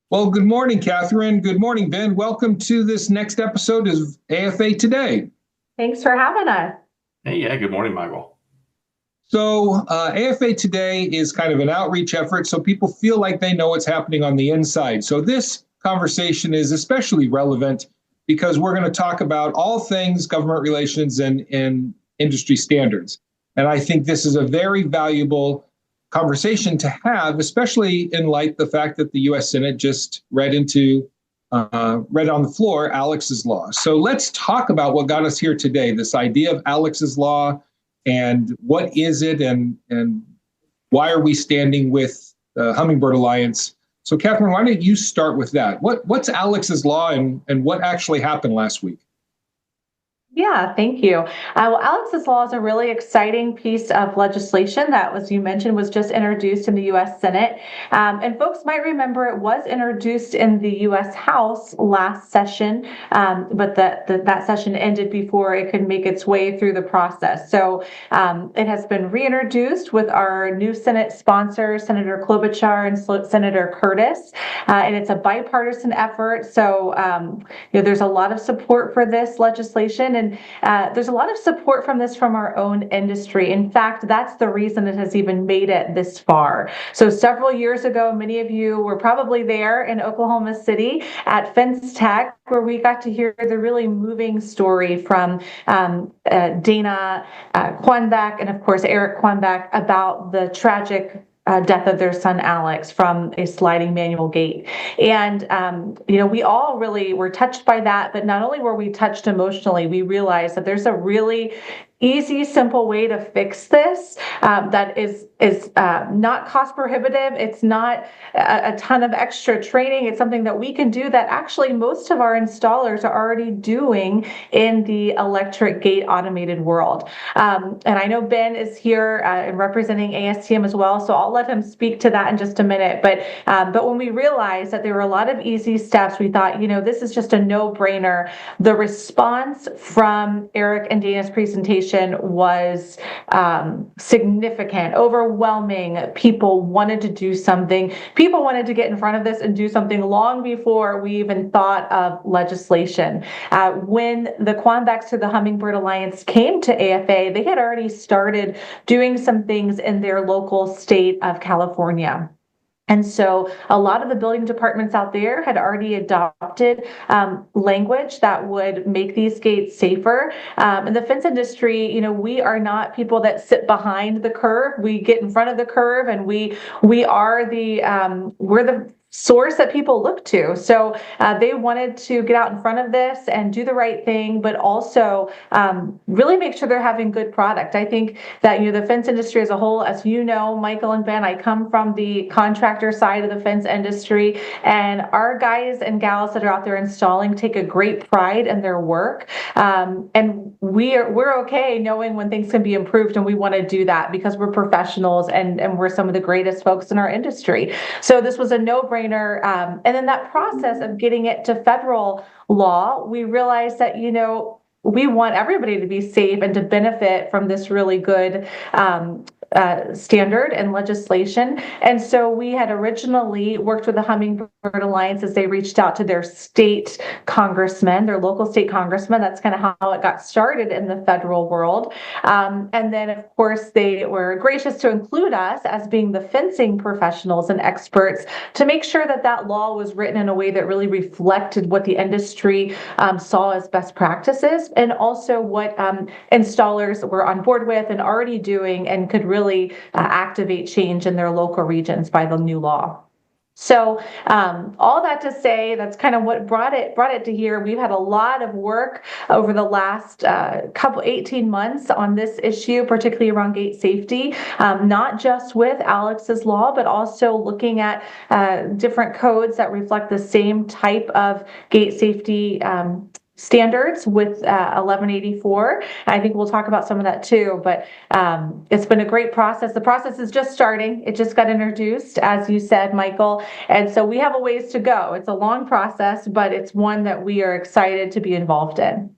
Well, good morning, Catherine. Good morning, Ben. Welcome to this next episode of AFA Today. Thanks for having us. Hey, yeah, good morning, Michael. AFA Today is kind of an outreach effort so people feel like they know what's happening on the inside. So this conversation is especially relevant because we're going to talk about all things government relations and industry standards. And I think this is a very valuable conversation to have, especially in light of the fact that the U.S. Senate just read on the floor Alex's Law. So let's talk about what got us here today, this idea of Alex's Law and what is it and why are we standing with the Hummingbird Alliance. So Catherine, why don't you start with that? What's Alex's Law and what actually happened last week? Yeah, thank you. Well, Alex's Law is a really exciting piece of legislation that, as you mentioned, was just introduced in the U.S. Senate. And folks might remember it was introduced in the U.S. House last session, but that session ended before it could make its way through the process. So it has been reintroduced with our new Senate sponsors, Senator Klobuchar and Senator Curtis, and it's a bipartisan effort. So there's a lot of support for this legislation. And there's a lot of support from our own industry. In fact, that's the reason it has even made it this far. So several years ago, many of you were probably there in Oklahoma City at Fence Tech, where we got to hear the really moving story from Dana Quanbeck and, of course, Eric Quanbeck about the tragic death of their son Alex from a sliding manual gate. And, we all really were touched by that, but not only were we touched emotionally, we realized that there's a really easy, simple way to fix this that is not cost prohibitive. It's not a ton of extra training. It's something that we can do that actually most of our installers are already doing in the electric gate automated world. And I know Ben is here and representing ASTM as well, so I'll let him speak to that in just a minute. But when we realized that there were a lot of easy steps, we thought, this is just a no-brainer. The response from Eric and Dana's presentation was significant, overwhelming. People wanted to do something. People wanted to get in front of this and do something long before we even thought of legislation. When the Quanbecks to the Hummingbird Alliance came to AFA, they had already started doing some things in their local state of California. And so a lot of the building departments out there had already adopted language that would make these gates safer. In the fence industry, we are not people that sit behind the curve. We get in front of the curve, and we are we're the source that people look to. So they wanted to get out in front of this and do the right thing, but also really make sure they're having good product. I think that, the fence industry as a whole, as you know, Michael and Ben, I come from the contractor side of the fence industry, and our guys and gals that are out there installing take a great pride in their work. And we're okay knowing when things can be improved, and we want to do that because we're professionals and we're some of the greatest folks in our industry. So this was a no-brainer. And then that process of getting it to federal law, we realized that, we want everybody to be safe and to benefit from this really good standard and legislation. And so we had originally worked with the Hummingbird Alliance as they reached out to their state congressmen, their local state congressmen. That's kind of how it got started in the federal world. And then, of course, they were gracious to include us as being the fencing professionals and experts to make sure that that law was written in a way that really reflected what the industry saw as best practices, and also what installers were on board with and already doing and could really activate change in their local regions by the new law. So all that to say, that's kind of what brought it to here. We've had a lot of work over the last 18 months on this issue, particularly around gate safety, not just with Alex's Law, but also looking at different codes that reflect the same type of gate safety standards with 1184. I think we'll talk about some of that too, but it's been a great process. The process is just starting. It just got introduced, as you said, Michael, and so we have a ways to go. It's a long process, but it's one that we are excited to be involved in.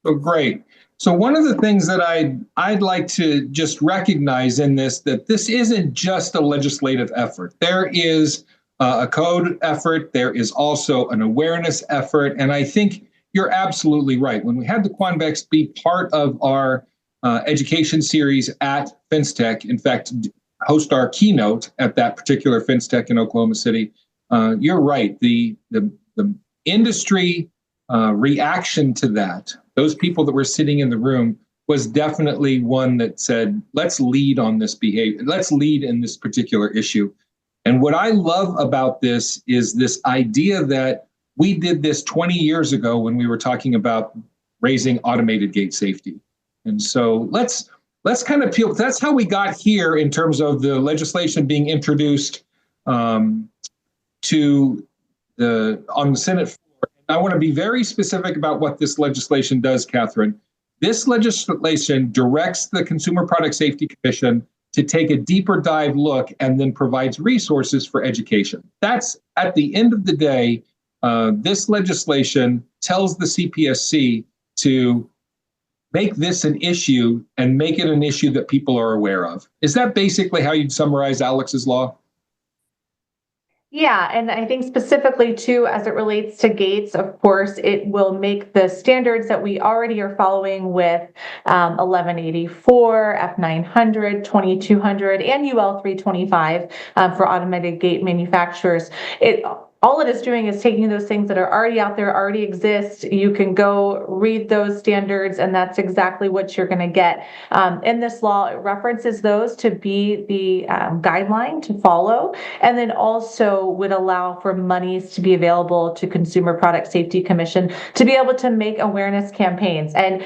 Oh, great. So one of the things that I'd like to just recognize in this, that this isn't just a legislative effort. There is a code effort. There is also an awareness effort. And I think you're absolutely right. When we had the Quanbex be part of our education series at FinStech, in fact, host our keynote at that particular FinStech in Oklahoma City, you're right. The industry reaction to that, those people that were sitting in the room, was definitely one that said, let's lead on this behavior. Let's lead in this particular issue. And what I love about this is this idea that we did this 20 years ago when we were talking about raising automated gate safety. And so let's kind of peel. That's how we got here in terms of the legislation being introduced on the Senate floor. I want to be very specific about what this legislation does, Catherine. This legislation directs the Consumer Product Safety Commission to take a deeper dive look and then provides resources for education. That's, at the end of the day, this legislation tells the CPSC to make this an issue and make it an issue that people are aware of. Is that basically how you'd summarize Alex's law? Yeah, and I think specifically too, as it relates to gates, of course, it will make the standards that we already are following with 1184, F900, 2200, and UL 325 for automated gate manufacturers. All it is doing is taking those things that are already out there, already exist. You can go read those standards, and that's exactly what you're going to get. In this law, it references those to be the guideline to follow, and then also would allow for monies to be available to Consumer Product Safety Commission to be able to make awareness campaigns. And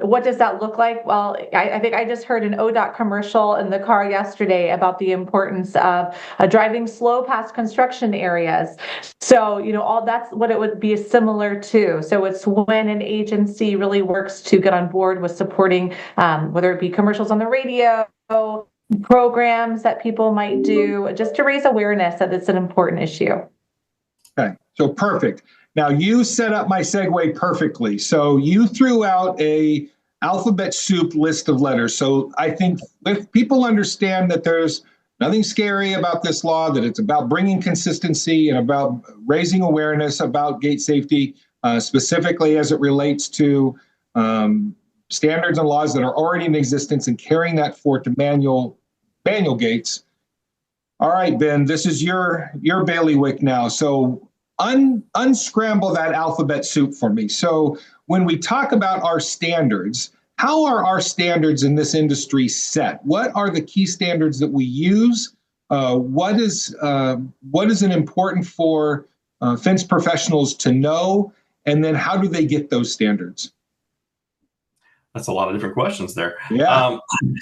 what does that look like? Well, I think I just heard an ODOT commercial in the car yesterday about the importance of driving slow past construction areas. So, all that's what it would be similar to. So it's when an agency really works to get on board with supporting, whether it be commercials on the radio, programs that people might do, just to raise awareness that it's an important issue. Okay, so perfect. Now you set up my segue perfectly. So you threw out a alphabet soup list of letters. So I think if people understand that there's nothing scary about this law, that it's about bringing consistency and about raising awareness about gate safety, specifically as it relates to standards and laws that are already in existence and carrying that forward to manual gates. All right, Ben, this is your bailiwick now. So unscramble that alphabet soup for me. So when we talk about our standards, how are our standards in this industry set? What are the key standards that we use? What is it important for fence professionals to know? And then how do they get those standards? That's a lot of different questions there. Yeah.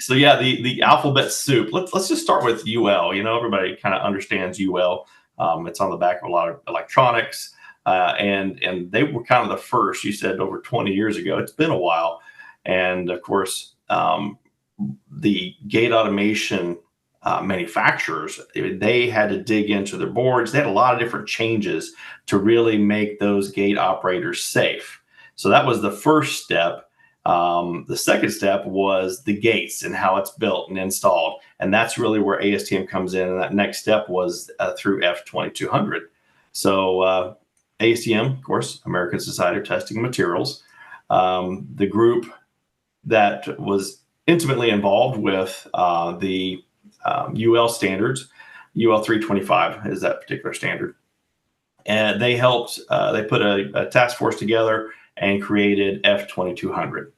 The alphabet soup. Let's just start with UL. Everybody kind of understands UL. It's on the back of a lot of electronics, and they were kind of the first. You said over 20 years ago. It's been a while. And of course, the gate automation manufacturers, they had to dig into their boards. They had a lot of different changes to really make those gate operators safe. So that was the first step. The second step was the gates and how it's built and installed. And that's really where ASTM comes in. And that next step was through F2200. So ASTM, of course, American Society of Testing Materials, the group that was intimately involved with the UL standards. UL 325 is that particular standard. And they helped, they put a task force together and created F2200.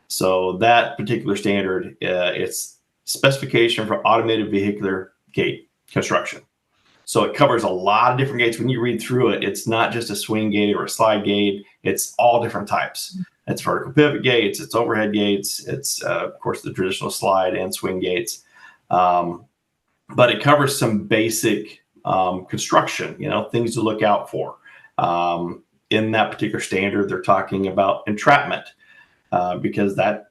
So that particular standard, it's specification for automated vehicular gate construction. So it covers a lot of different gates. When you read through it, it's not just a swing gate or a slide gate. It's all different types. It's vertical pivot gates, it's overhead gates, it's of course the traditional slide and swing gates. But it covers some basic construction, things to look out for. In that particular standard, they're talking about entrapment because that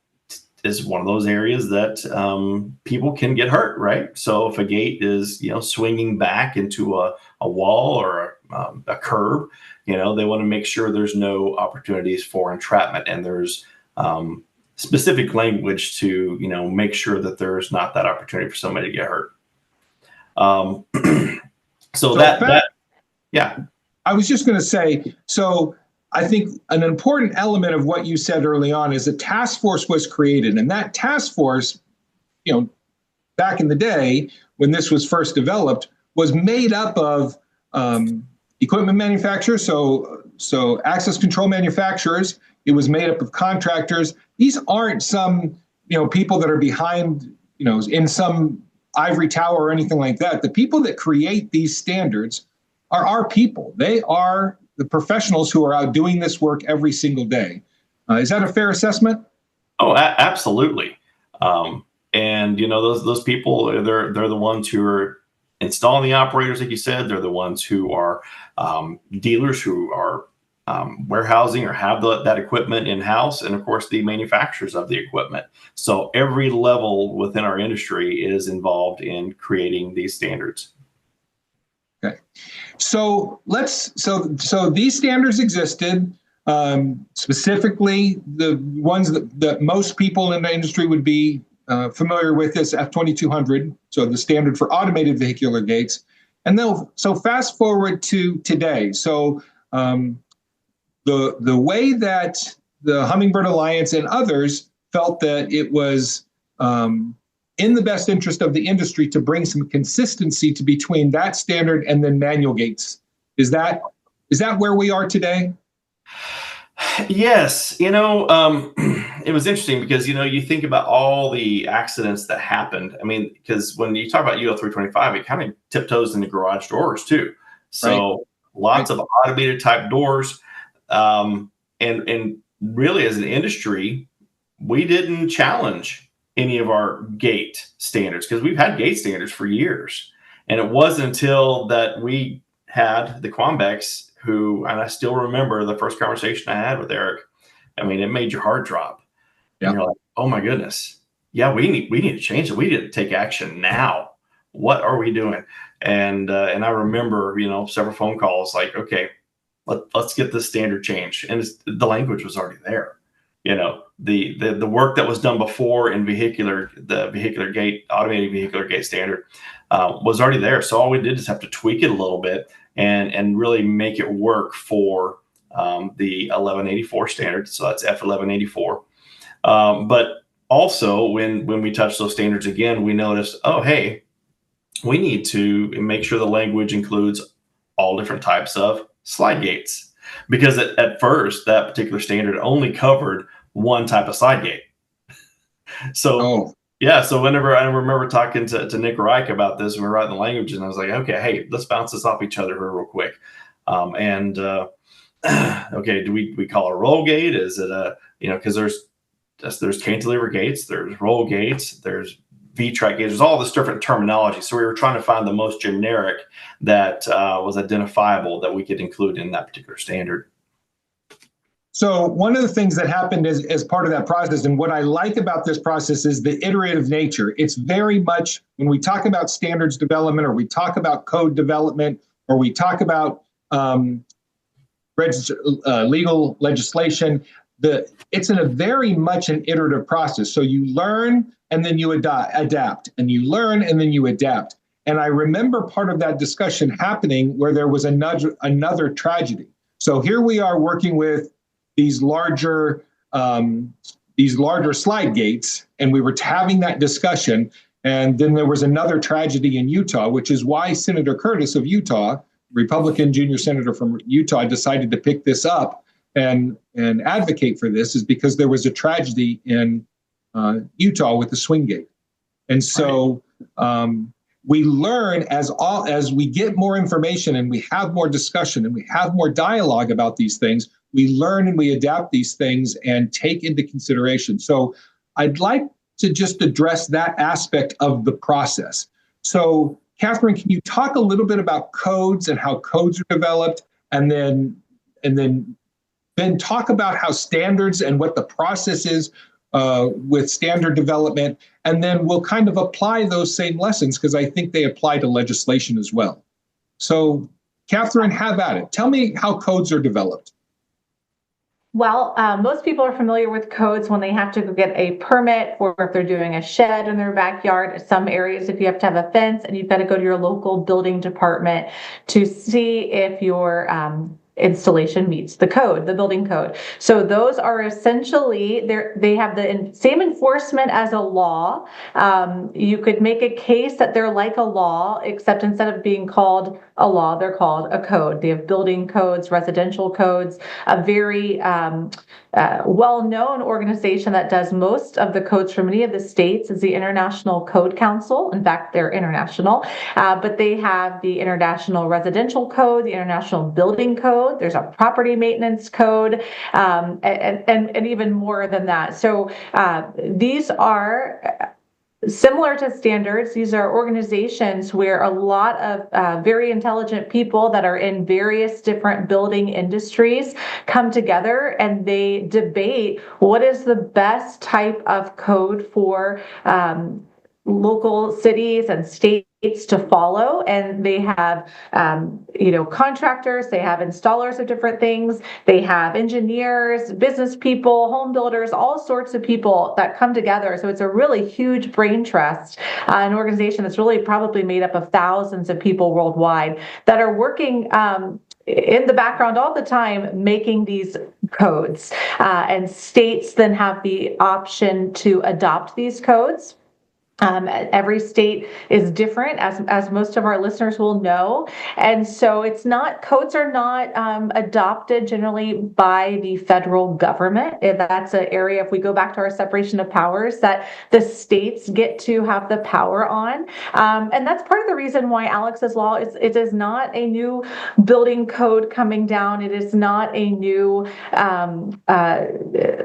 is one of those areas that people can get hurt, right? So if a gate is, swinging back into a wall or a curb, they want to make sure there's no opportunities for entrapment, and there's specific language to, make sure that there's not that opportunity for somebody to get hurt. So, So yeah. I was just going to say, so I think an important element of what you said early on is a task force was created, and that task force, back in the day when this was first developed, was made up of equipment manufacturers, so access control manufacturers. It was made up of contractors. These aren't some people that are behind in some ivory tower or anything like that. The people that create these standards are our people. They are the professionals who are out doing this work every single day. Is that a fair assessment? Oh, absolutely. And those people, they're the ones who are installing the operators, like you said. They're the ones who are dealers who are warehousing or have that equipment in house, and of course the manufacturers of the equipment. So every level within our industry is involved in creating these standards. Okay, so so these standards existed. Specifically, the ones that most people in the industry would be familiar with is F2200, so the standard for automated vehicular gates. And then, so fast forward to today. So the way that the Hummingbird Alliance and others felt that it was in the best interest of the industry to bring some consistency to between that standard and then manual gates. Is that where we are today? Yes, it was interesting because you think about all the accidents that happened. I mean, because when you talk about UL 325, it kind of tiptoes into garage doors too. So lots of automated type doors, and really as an industry, we didn't challenge any of our gate standards because we've had gate standards for years, and it wasn't until that we had the Quambex, who, and I still remember the first conversation I had with Eric. I mean, it made your heart drop. Yeah. And you're like, oh my goodness. Yeah, we need to change it. We need to take action now. What are we doing? And I remember, several phone calls like, okay, let's get this standard changed. And the language was already there. The work that was done before in the vehicular gate, automated vehicular gate standard was already there. So all we did is have to tweak it a little bit and really make it work for the 1184 standard. So that's F1184. But also when we touched those standards again, we noticed, oh, hey, we need to make sure the language includes all different types of slide gates. Because at first, that particular standard only covered one type of slide gate. So, so whenever I remember talking to Nick Reich about this, we were writing the language, and I was like, okay, hey, let's bounce this off each other real quick. Okay, do we call it a roll gate? Is it because there's cantilever gates, there's roll gates, there's V-track gates, there's all this different terminology. So we were trying to find the most generic that was identifiable that we could include in that particular standard. So one of the things that happened as part of that process, and what I like about this process, is the iterative nature. It's very much, when we talk about standards development, or we talk about code development, or we talk about legal legislation, it's in a very much an iterative process. So you learn and then you adapt, and you learn and then you adapt. And I remember part of that discussion happening where there was another tragedy. So here we are working with these larger slide gates, and we were having that discussion. And then there was another tragedy in Utah, which is why Senator Curtis of Utah, Republican junior senator from Utah, decided to pick this up and advocate for this, is because there was a tragedy in Utah with the swing gate. And so we learn as we get more information and we have more discussion and we have more dialogue about these things, we learn and we adapt these things and take into consideration. So I'd like to just address that aspect of the process. So Catherine, can you talk a little bit about codes and how codes are developed, and then talk about how standards and what the process is with standard development, and then we'll kind of apply those same lessons, because I think they apply to legislation as well. So Catherine, have at it. Tell me how codes are developed. Well, most people are familiar with codes when they have to go get a permit, or if they're doing a shed in their backyard. Some areas, if you have to have a fence, and you've got to go to your local building department to see if your installation meets the code, the building code. So those are essentially, they have the same enforcement as a law. You could make a case that they're like a law, except instead of being called a law, they're called a code. They have building codes, residential codes. A very well-known organization that does most of the codes for many of the states is the International Code Council. In fact, they're international, but they have the International Residential Code, the International Building Code. There's a property maintenance code, and even more than that. So these are similar to standards. These are organizations where a lot of very intelligent people that are in various different building industries come together and they debate what is the best type of code for local cities and states to follow. And they have contractors, they have installers of different things, they have engineers, business people, home builders, all sorts of people that come together. So it's a really huge brain trust, an organization that's really probably made up of thousands of people worldwide that are working in the background all the time making these codes. And states then have the option to adopt these codes. Every state is different, as most of our listeners will know. And so codes are not adopted generally by the federal government. That's an area, if we go back to our separation of powers, that the states get to have the power on. And that's part of the reason why Alex's Law it is not a new building code coming down. It is not a new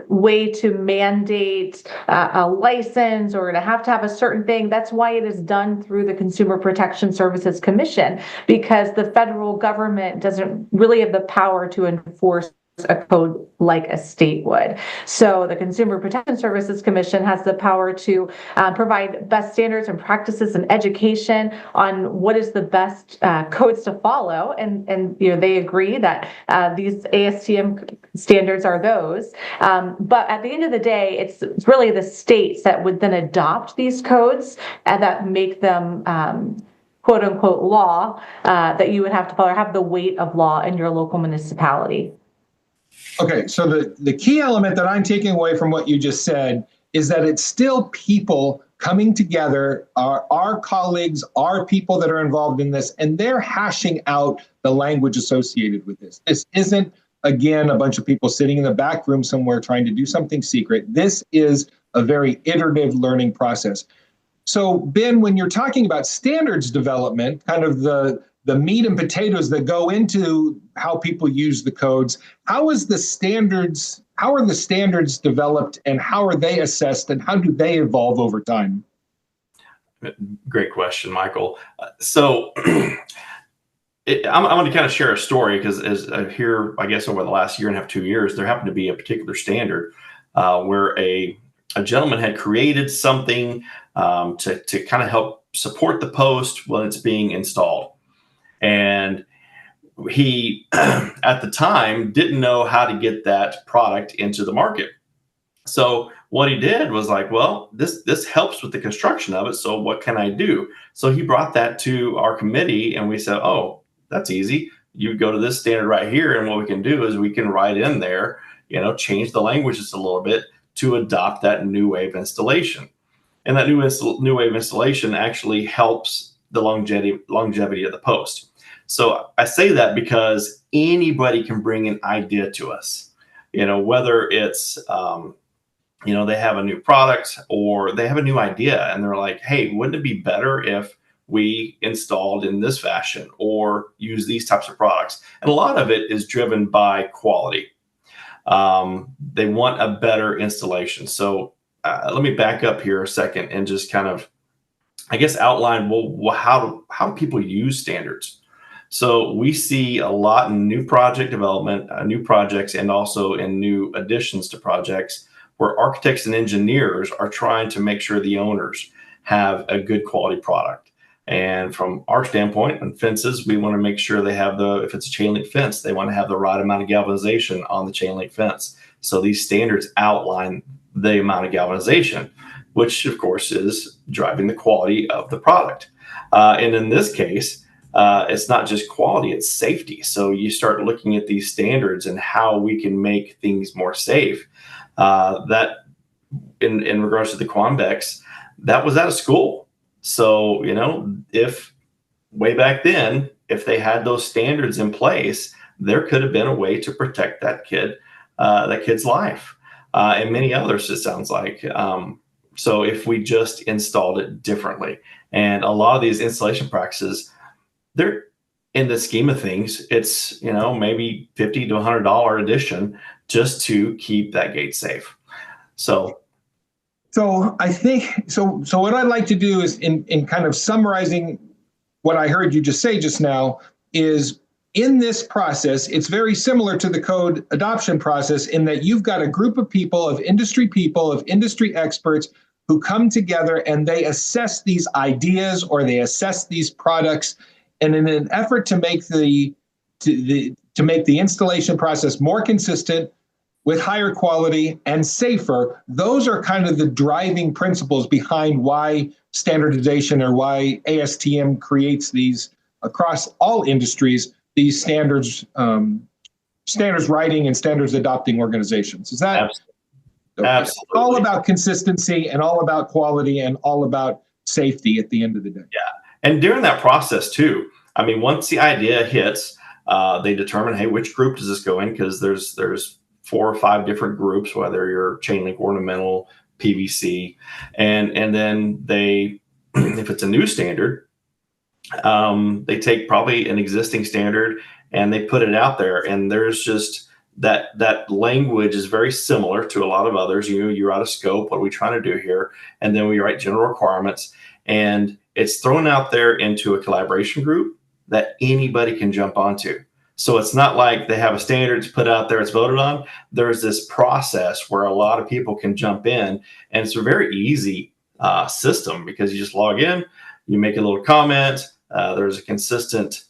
way to mandate a license or to have a certain thing. That's why it is done through the Consumer Protection Services Commission, because the federal government doesn't really have the power to enforce a code like a state would. So the Consumer Protection Services Commission has the power to provide best standards and practices and education on what is the best codes to follow. And they agree that these ASTM standards are those. But at the end of the day, it's really the states that would then adopt these codes and that make them quote unquote law that you would have to follow, or have the weight of law in your local municipality. Okay, so the key element that I'm taking away from what you just said is that it's still people coming together, our colleagues, our people that are involved in this, and they're hashing out the language associated with this. This isn't, again, a bunch of people sitting in the back room somewhere trying to do something secret. This is a very iterative learning process. So, Ben, when you're talking about standards development, kind of the meat and potatoes that go into how people use the codes, how are the standards developed, and how are they assessed, and how do they evolve over time? Great question, Michael. So I'm going to kind of share a story, because as I hear, I guess over the last year and a half, 2 years, there happened to be a particular standard where a gentleman had created something to kind of help support the post when it's being installed. And he, at the time, didn't know how to get that product into the market. So what he did was like, well, this helps with the construction of it. So what can I do? So he brought that to our committee, and we said, oh, that's easy. You go to this standard right here. And what we can do is we can write in there, change the language just a little bit to adopt that new wave installation. And that new wave installation actually helps the longevity of the post. So I say that because anybody can bring an idea to us, whether it's, they have a new product or they have a new idea, and they're like, hey, wouldn't it be better if we installed in this fashion or use these types of products? And a lot of it is driven by quality. They want a better installation. So let me back up here a second and just kind of, I guess, outline, well, how do people use standards? So we see a lot in new project development, new projects, and also in new additions to projects where architects and engineers are trying to make sure the owners have a good quality product. And from our standpoint on fences, we want to make sure they have if it's a chain link fence, they want to have the right amount of galvanization on the chain link fence. So these standards outline the amount of galvanization, which of course is driving the quality of the product. And in this case, it's not just quality, it's safety. So you start looking at these standards and how we can make things more safe. That in regards to the Quambex, that was out of school. So, if way back then, if they had those standards in place, there could have been a way to protect that kid's life, and many others, it sounds like. So if we just installed it differently, and a lot of these installation practices, they're in the scheme of things, it's, maybe $50 to $100 addition just to keep that gate safe. So I think so. What I'd like to do is, in kind of summarizing what I heard you just say just now, is in this process, it's very similar to the code adoption process in that you've got a group of people, of industry experts who come together and they assess these ideas or they assess these products, and in an effort to make the installation process more consistent, with higher quality and safer. Those are kind of the driving principles behind why standardization, or why ASTM creates these across all industries, these standards writing and standards adopting organizations. Is that absolutely all about consistency and all about quality and all about safety at the end of the day? Yeah. And during that process too, I mean, once the idea hits, they determine, hey, which group does this go in? Because there's 4 or 5 different groups, whether you're chain link, ornamental, PVC, and then they, if it's a new standard, they take probably an existing standard and they put it out there, and there's just that language is very similar to a lot of others. You're out of scope. What are we trying to do here? And then we write general requirements, and it's thrown out there into a collaboration group that anybody can jump onto. So it's not like they have a standard to put out there, it's voted on. There's this process where a lot of people can jump in, and it's a very easy system because you just log in, you make a little comment. There's a consistent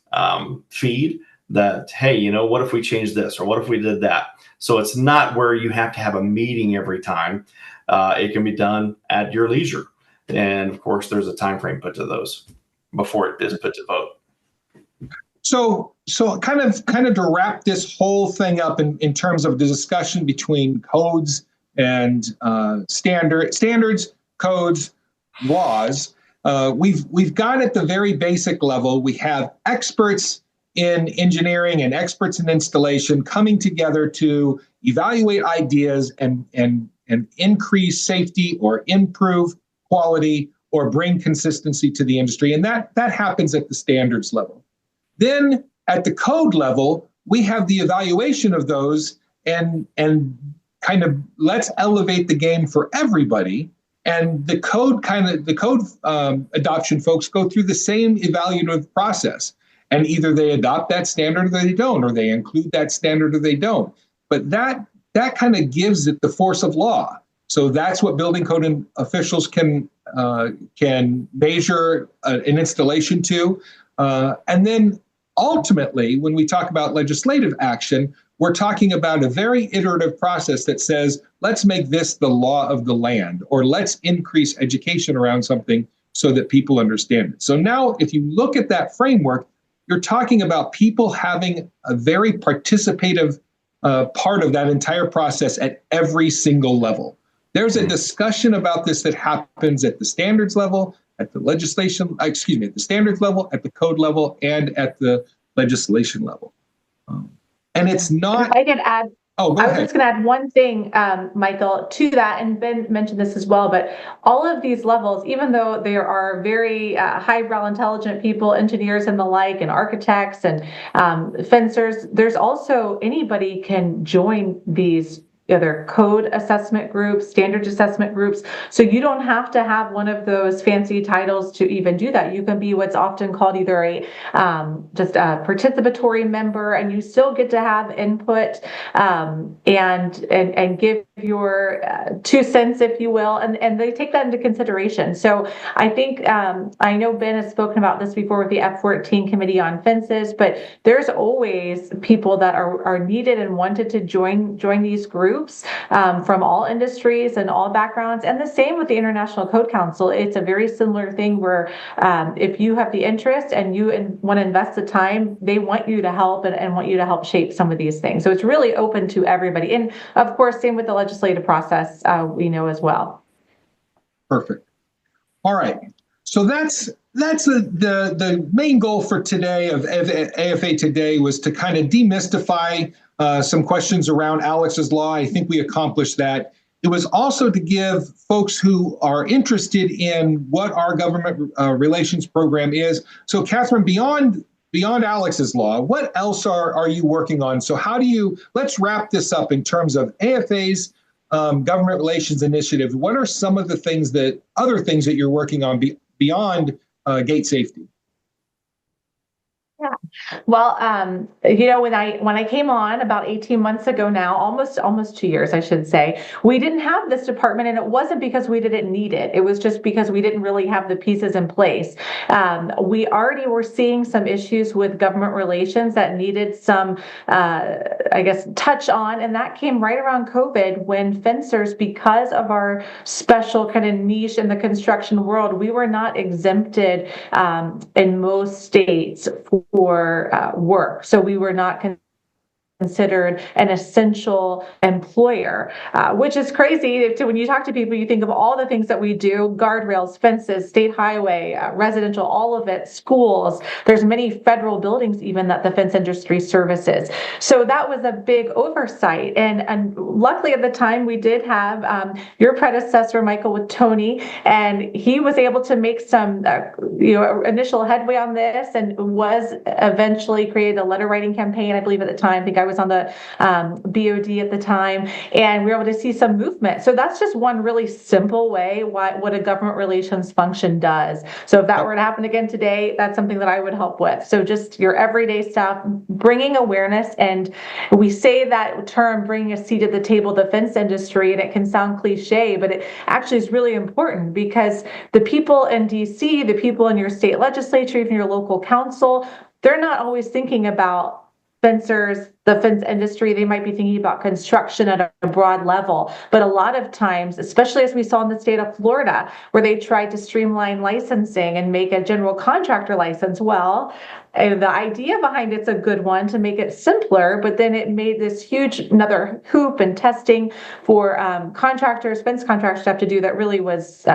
feed that, hey, what if we change this, or what if we did that? So it's not where you have to have a meeting every time. It can be done at your leisure. And of course, there's a time frame put to those before it is put to vote. So kind of to wrap this whole thing up in terms of the discussion between codes and standards, codes, laws, we've got at the very basic level, we have experts in engineering and experts in installation coming together to evaluate ideas and increase safety or improve quality or bring consistency to the industry. And that happens at the standards level. Then at the code level, we have the evaluation of those and kind of let's elevate the game for everybody. And the code adoption folks go through the same evaluative process. And either they adopt that standard or they don't, or they include that standard or they don't. But that kind of gives it the force of law. So that's what building code officials can measure an installation to. And then ultimately, when we talk about legislative action, we're talking about a very iterative process that says, let's make this the law of the land, or let's increase education around something so that people understand it. So now, if you look at that framework, you're talking about people having a very participative part of that entire process at every single level. There's a discussion about this that happens at the standards level, at the at the standards level, at the code level, and at the legislation level. And it's not. I could add. Oh, go I was ahead. just going to add one thing, Michael, to that, and Ben mentioned this as well, but all of these levels, even though there are very highbrow, intelligent people, engineers and the like, and architects and fencers, there's also anybody can join these either code assessment groups, standards assessment groups. So you don't have to have one of those fancy titles to even do that. You can be what's often called either a just a participatory member, and you still get to have input and give your 2 cents, if you will, and they take that into consideration. So I think I know Ben has spoken about this before with the F-14 Committee on Fences, but there's always people that are needed and wanted to join these groups from all industries and all backgrounds. And the same with the International Code Council. It's a very similar thing where if you have the interest and you want to invest the time, they want you to help and want you to help shape some of these things. So it's really open to everybody. And of course, same with the legislative process, we know as well. Perfect. All right. So that's the main goal for today of AFA Today was to kind of demystify some questions around Alex's Law. I think we accomplished that. It was also to give folks who are interested in what our government relations program is. So, Catherine, beyond Alex's Law, what else are you working on? So let's wrap this up in terms of AFA's government relations initiative. What are some of the other things that you're working on beyond gate safety? Yeah. Well, when I came on about 18 months ago now, almost 2 years, I should say, we didn't have this department, and it wasn't because we didn't need it. It was just because we didn't really have the pieces in place. We already were seeing some issues with government relations that needed some, touch on, and that came right around COVID when fencers, because of our special kind of niche in the construction world, we were not exempted in most states for work. So we were not considered an essential employer, which is crazy. When you talk to people, you think of all the things that we do: guardrails, fences, state highway, residential, all of it, schools. There's many federal buildings even that the fence industry services. So that was a big oversight. And luckily at the time we did have your predecessor, Michael, with Tony, and he was able to make some initial headway on this and was eventually created a letter writing campaign. I believe at the time, I think I was on the BOD at the time, and we were able to see some movement. So that's just one really simple way what a government relations function does. So if that were to happen again today, that's something that I would help with. So just your everyday stuff, bringing awareness, and we say that term, bringing a seat at the table, defense industry, and it can sound cliche, but it actually is really important because the people in DC, the people in your state legislature, even your local council, they're not always thinking about fencers, the fence industry. They might be thinking about construction at a broad level. But a lot of times, especially as we saw in the state of Florida, where they tried to streamline licensing and make a general contractor license, well, the idea behind it's a good one to make it simpler, but then it made this huge another hoop and testing for contractors, fence contractors have to do that really was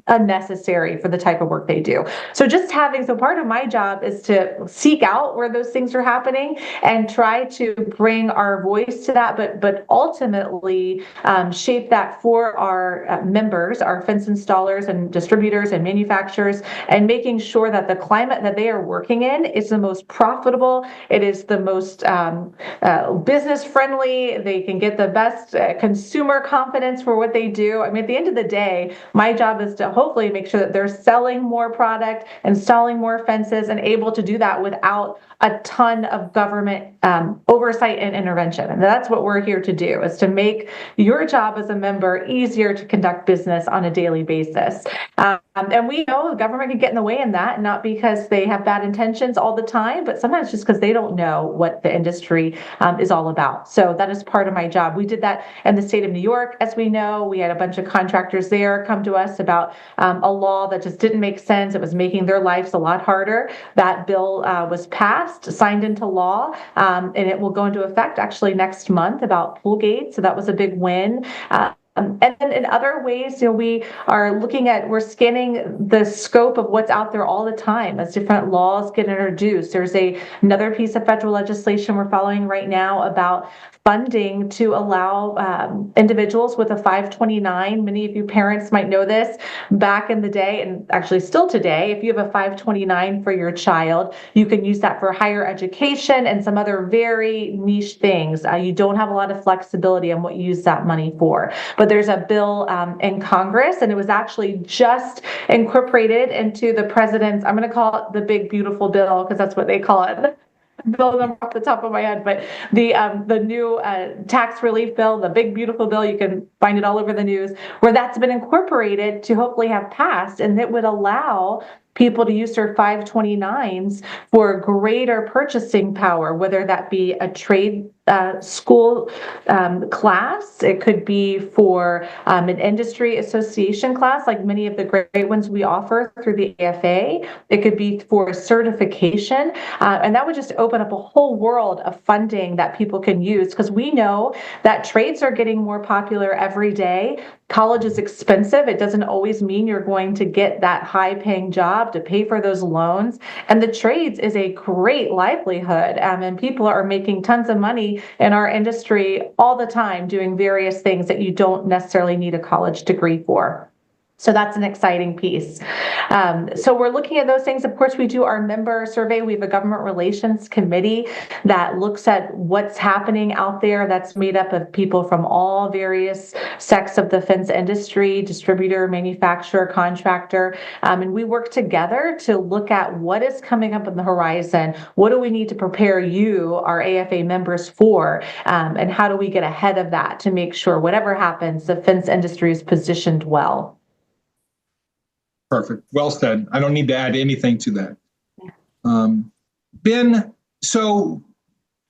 unnecessary for the type of work they do. So part of my job is to seek out where those things are happening and try to bring our voice to that, but ultimately shape that for our members, our fence installers and distributors and manufacturers, and making sure that the climate that they are working in is the most profitable. It is the most business friendly. They can get the best consumer confidence for what they do. I mean, at the end of the day, my job is to hopefully make sure that they're selling more product, installing more fences, and able to do that without a ton of government oversight and intervention. And that's what we're here to do, is to make your job as a member easier to conduct business on a daily basis. And we know the government can get in the way in that, not because they have bad intentions all the time, but sometimes just because they don't know what the industry is all about. So that is part of my job. We did that in the state of New York. As we know, we had a bunch of contractors there come to us about a law that just didn't make sense. It was making their lives a lot harder. That bill was passed, signed into law, and it will go into effect actually next month about pool gates. So that was a big win. And then in other ways, we are we're scanning the scope of what's out there all the time as different laws get introduced. There's another piece of federal legislation we're following right now about funding to allow individuals with a 529. Many of you parents might know this back in the day, and actually still today, if you have a 529 for your child, you can use that for higher education and some other very niche things. You don't have a lot of flexibility on what you use that money for. But there's a bill in Congress, and it was actually just incorporated into the president's, I'm going to call it the big beautiful bill, because that's what they call it. Bill number off the top of my head, but the new tax relief bill, the big beautiful bill, you can find it all over the news, where that's been incorporated to hopefully have passed, and it would allow people to use their 529s for greater purchasing power, whether that be a trade school class, it could be for an industry association class, like many of the great ones we offer through the AFA. It could be for certification, and that would just open up a whole world of funding that people can use, because we know that trades are getting more popular every day. College is expensive. It doesn't always mean you're going to get that high-paying job to pay for those loans. And the trades is a great livelihood, and people are making tons of money in our industry all the time doing various things that you don't necessarily need a college degree for. So that's an exciting piece. So we're looking at those things. Of course, we do our member survey. We have a government relations committee that looks at what's happening out there. That's made up of people from all various sects of the defense industry, distributor, manufacturer, contractor. And we work together to look at what is coming up on the horizon. What do we need to prepare you, our AFA members, for? And how do we get ahead of that to make sure whatever happens, the defense industry is positioned well? Perfect. Well said. I don't need to add anything to that. Ben, so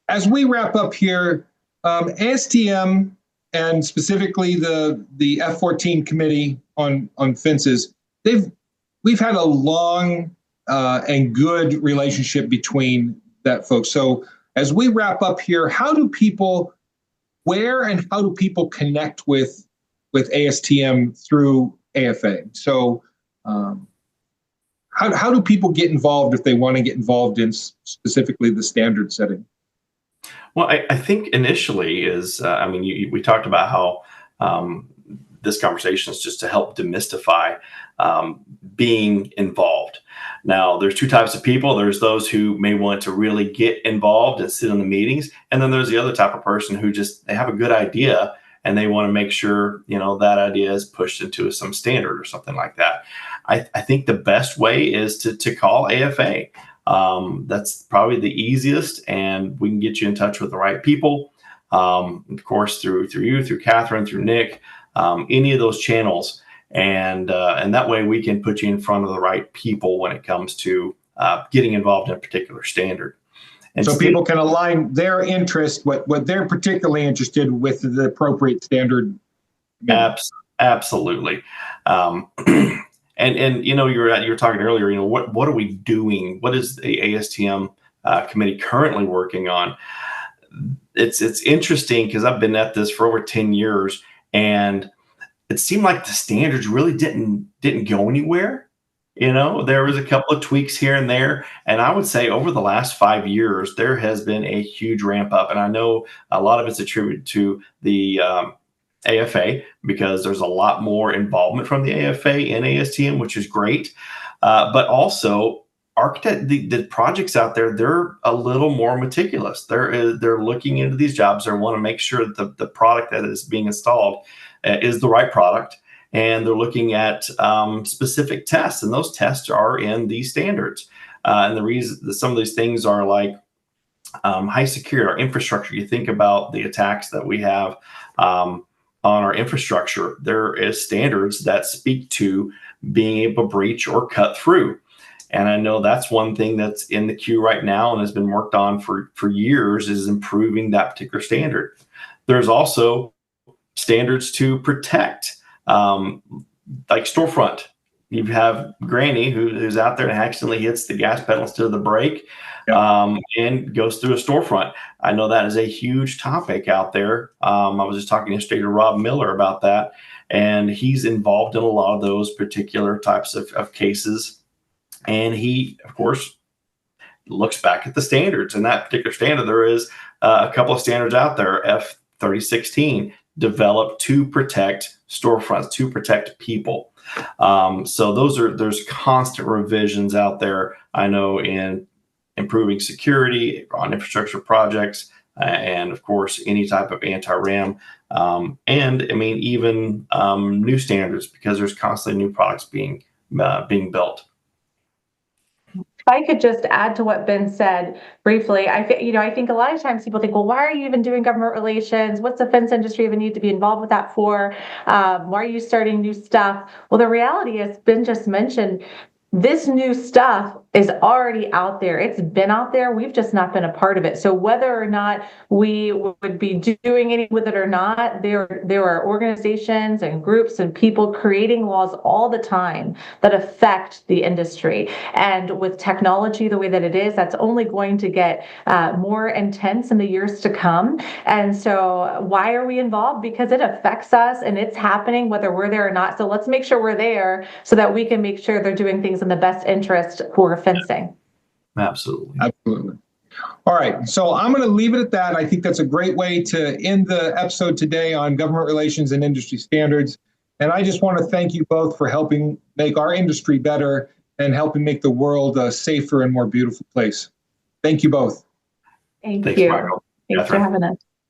as we wrap up here, ASTM and specifically the F-14 committee on fences, we've had a long and good relationship between that folks. So as we wrap up here, where and how do people connect with ASTM through AFA? So how do people get involved if they want to get involved in specifically the standard setting? Well, I think initially we talked about how this conversation is just to help demystify being involved. Now, there's two types of people. There's those who may want to really get involved and sit in the meetings. And then there's the other type of person who they have a good idea and they want to make sure, that idea is pushed into some standard or something like that. I think the best way is to call AFA. That's probably the easiest, and we can get you in touch with the right people. Of course, through you, through Catherine, through Nick, any of those channels. And that way we can put you in front of the right people when it comes to getting involved in a particular standard. And so people can align their interest, what they're particularly interested with the appropriate standard. Absolutely. And you were talking earlier, what are we doing? What is the ASTM committee currently working on? It's interesting because I've been at this for over 10 years, and it seemed like the standards really didn't go anywhere. There was a couple of tweaks here and there, and I would say over the last 5 years there has been a huge ramp up, and I know a lot of it's attributed to the AFA, because there's a lot more involvement from the AFA in ASTM, which is great. But also the projects out there, they're a little more meticulous. They're looking into these jobs. They want to make sure that the product that is being installed is the right product. And they're looking at specific tests, and those tests are in these standards. And the reason that some of these things are like high security, our infrastructure. You think about the attacks that we have on our infrastructure. There is standards that speak to being able to breach or cut through. And I know that's one thing that's in the queue right now and has been worked on for years, is improving that particular standard. There's also standards to protect, like storefront you have Granny who's out there and accidentally hits the gas pedal instead of the brake, and goes through a storefront. I know that is a huge topic out there. I was just talking yesterday to Rob Miller about that, and he's involved in a lot of those particular types of cases. And he, of course, looks back at the standards. And that particular standard, there is a couple of standards out there, F3016, developed to protect storefronts, to protect people. So there's constant revisions out there. I know in improving security on infrastructure projects, and of course any type of anti-ram, and I mean even new standards, because there's constantly new products being built. If I could just add to what Ben said briefly, I think a lot of times people think, well, why are you even doing government relations? What's the defense industry even need to be involved with that for? Why are you starting new stuff? Well, the reality is, Ben just mentioned, this new stuff is already out there. It's been out there. We've just not been a part of it. So whether or not we would be doing anything with it or not, there are organizations and groups and people creating laws all the time that affect the industry. And with technology the way that it is, that's only going to get more intense in the years to come. And so why are we involved? Because it affects us and it's happening whether we're there or not. So let's make sure we're there so that we can make sure they're doing things in the best interest for fencing. Absolutely. All right. So I'm going to leave it at that. I think that's a great way to end the episode today on government relations and industry standards. And I just want to thank you both for helping make our industry better and helping make the world a safer and more beautiful place. Thank you both. Thanks, Michael. Thanks for having us.